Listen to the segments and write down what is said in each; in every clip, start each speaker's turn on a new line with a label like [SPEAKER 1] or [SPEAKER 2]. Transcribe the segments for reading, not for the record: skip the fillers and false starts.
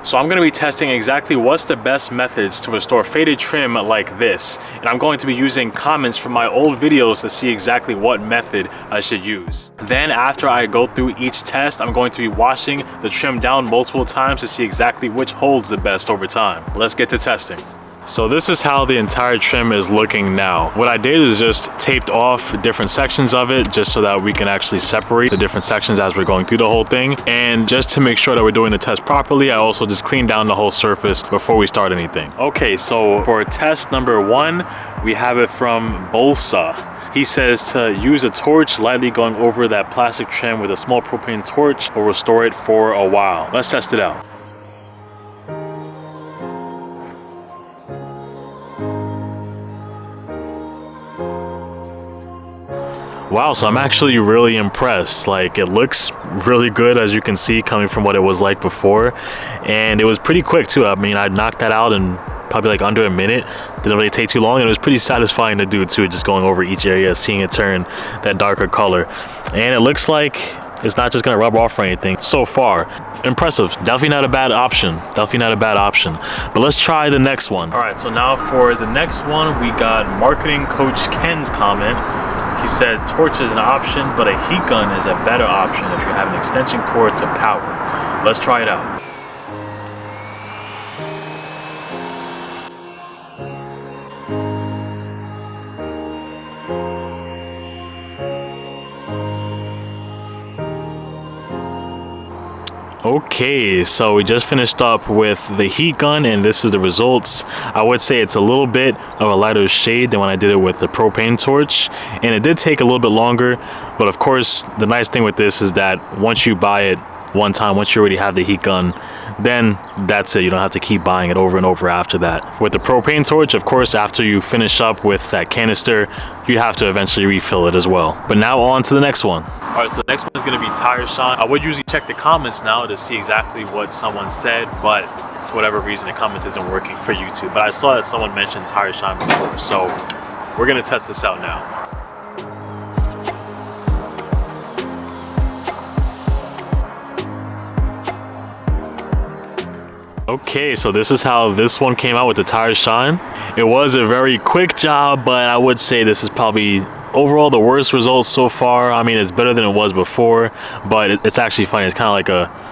[SPEAKER 1] So I'm going to be testing exactly what's the best methods to restore faded trim like this. And I'm going to be using comments from my old videos to see exactly what method I should use. Then after I go through each test, I'm going to be washing the trim down multiple times to see exactly which holds the best over time. Let's get to testing. So this is how the entire trim is looking now. What I did is just taped off different sections of it just so that we can actually separate the different sections as we're going through the whole thing. And just to make sure that we're doing the test properly, I also just cleaned down the whole surface before we start anything. Okay, so for test number 1, we have it from Bolsa. He says to use a torch lightly going over that plastic trim with a small propane torch will restore it for a while. Let's test it out. Wow, so I'm actually really impressed. Like, it looks really good, as you can see, coming from what it was like before. And it was pretty quick too. I mean, I knocked that out in probably like under a minute. Didn't really take too long, and it was pretty satisfying to do too, just going over each area, seeing it turn that darker color. And it looks like it's not just gonna rub off or anything. So far, impressive. Definitely not a bad option. Definitely not a bad option. But let's try the next one. All right, so now for the next one, we got Marketing Coach Ken's comment. He said, torch is an option, but a heat gun is a better option if you have an extension cord to power. Let's try it out. Okay, so we just finished up with the heat gun, and this is the results. I would say it's a little bit of a lighter shade than when I did it with the propane torch, and it did take a little bit longer. But of course, the nice thing with this is that once you buy it one time, once you already have the heat gun, then that's it. You don't have to keep buying it over and over after that. With the propane torch, of course, after you finish up with that canister, you have to eventually refill it as well. But now on to the next one. All right, so the next one is going to be tire shine. I would usually check the comments now to see exactly what someone said, but for whatever reason, the comments isn't working for YouTube. But I saw that someone mentioned tire shine before, so we're going to test this out now. Okay, so this is how this one came out with the tire shine. It was a very quick job, but I would say this is probably overall the worst results so far. I mean, it's better than it was before, but it's actually funny. It's kind of like a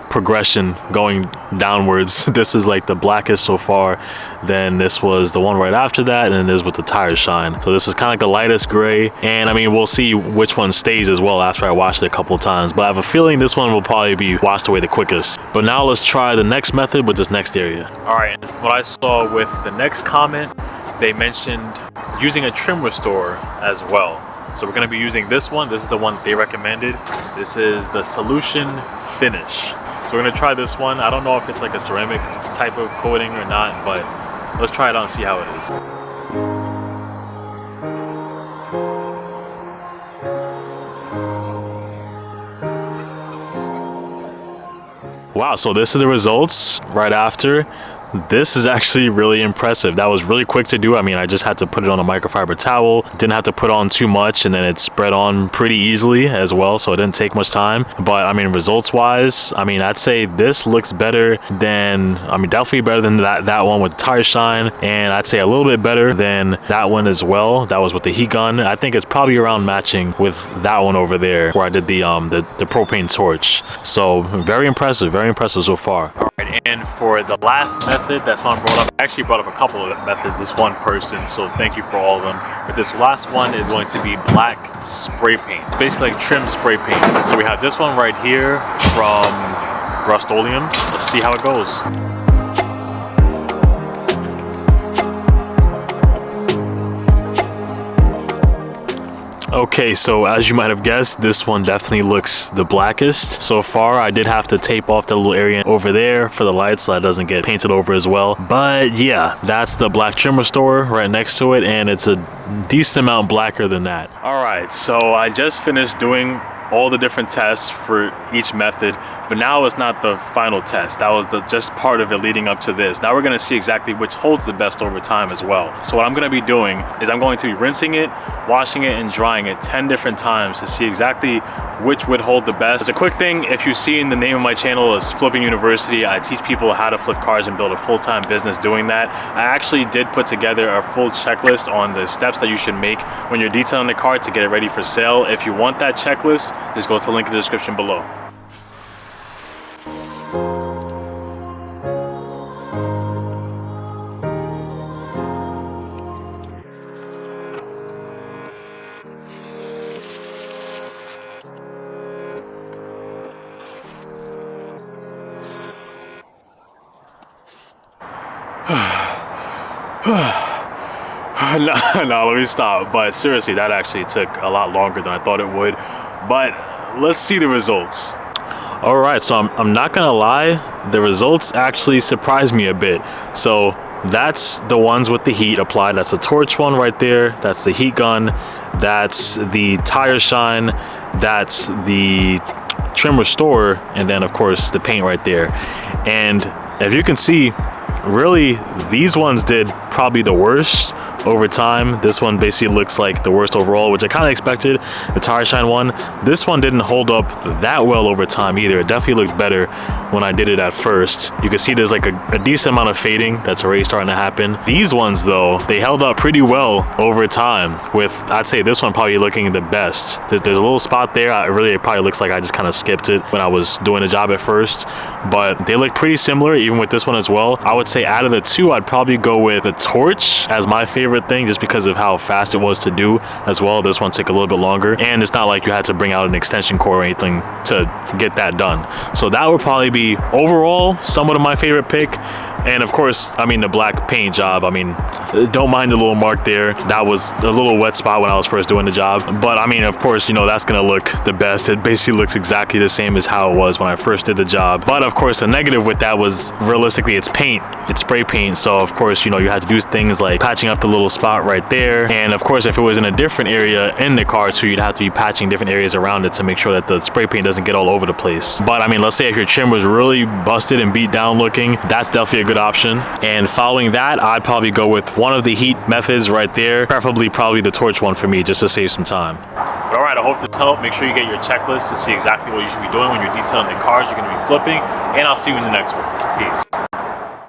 [SPEAKER 1] progression going downwards. This is like the blackest so far, then this was the one right after that, and then this with the tire shine. So this is kind of like the lightest gray, and I mean, we'll see which one stays as well after I wash it a couple of times, but I have a feeling this one will probably be washed away the quickest. But now let's try the next method with this next area. All right, and what I saw with the next comment, they mentioned using a trim restorer as well. So we're going to be using this one. This is the one they recommended. This is the Solution Finish. So we're going to try this one. I don't know if it's like a ceramic type of coating or not, but let's try it out and see how it is. Wow, so this is the results right after. This is actually really impressive. That was really quick to do. I mean, I just had to put it on a microfiber towel. Didn't have to put on too much, and then it spread on pretty easily as well, so it didn't take much time. But I mean, results wise, I mean, I'd say this looks better than, I mean, definitely better than that one with tire shine, and I'd say a little bit better than that one as well. That was with the heat gun. I think it's probably around matching with that one over there where I did the propane torch. So very impressive so far. All right, and for the last method that someone brought up, I actually brought up a couple of methods, this one person, so thank you for all of them. But this last one is going to be black spray paint, basically like trim spray paint. So we have this one right here from Rust-Oleum. Let's see how it goes. Okay, so as you might have guessed, this one definitely looks the blackest so far. I did have to tape off the little area over there for the lights so that doesn't get painted over as well. But yeah, that's the black trim restorer right next to it, and it's a decent amount blacker than that. All right, so I just finished doing all the different tests for each method, but now it's not the final test. That was just part of it leading up to this. Now we're gonna see exactly which holds the best over time as well. So what I'm gonna be doing is I'm going to be rinsing it, washing it, and drying it 10 different times to see exactly which would hold the best. As a quick thing, if you see in the name of my channel is Flipping University, I teach people how to flip cars and build a full-time business doing that. I actually did put together a full checklist on the steps that you should make when you're detailing the car to get it ready for sale. If you want that checklist, just go to the link in the description below. No, let me stop. But seriously, that actually took a lot longer than I thought it would. But let's see the results. All right, so I'm not gonna lie, the results actually surprised me a bit. So that's the ones with the heat applied. That's the torch one right there. That's the heat gun. That's the tire shine. That's the trim restore, and then of course the paint right there. And as you can see, really these ones did probably the worst over time. This one basically looks like the worst overall, which I kind of expected. The tire shine one, this one didn't hold up that well over time either. It definitely looked better when I did it at first. You can see there's like a decent amount of fading that's already starting to happen. These ones though, they held up pretty well over time, with I'd say this one probably looking the best. There's a little spot there. It probably looks like I just kind of skipped it when I was doing the job at first, but they look pretty similar even with this one as well. I would say out of the two, I'd probably go with the torch as my favorite thing, just because of how fast it was to do as well. This one took a little bit longer, and it's not like you had to bring out an extension cord or anything to get that done. So that would probably be overall somewhat of my favorite pick. And of course, I mean, the black paint job, I mean, don't mind the little mark there. That was a little wet spot when I was first doing the job. But I mean, of course, you know, that's gonna look the best. It basically looks exactly the same as how it was when I first did the job. But of course, the negative with that was realistically it's paint, it's spray paint. So of course, you know, you had to do things like patching up the little spot right there. And of course, if it was in a different area in the car too, you'd have to be patching different areas around it to make sure that the spray paint doesn't get all over the place. But I mean, let's say if your trim was really busted and beat down looking, that's definitely a good option. And following that, I'd probably go with one of the heat methods right there, preferably probably the torch one for me, just to save some time. All right, I hope this helped. Make sure you get your checklist to see exactly what you should be doing when you're detailing the cars you're going to be flipping, and I'll see you in the next one. Peace.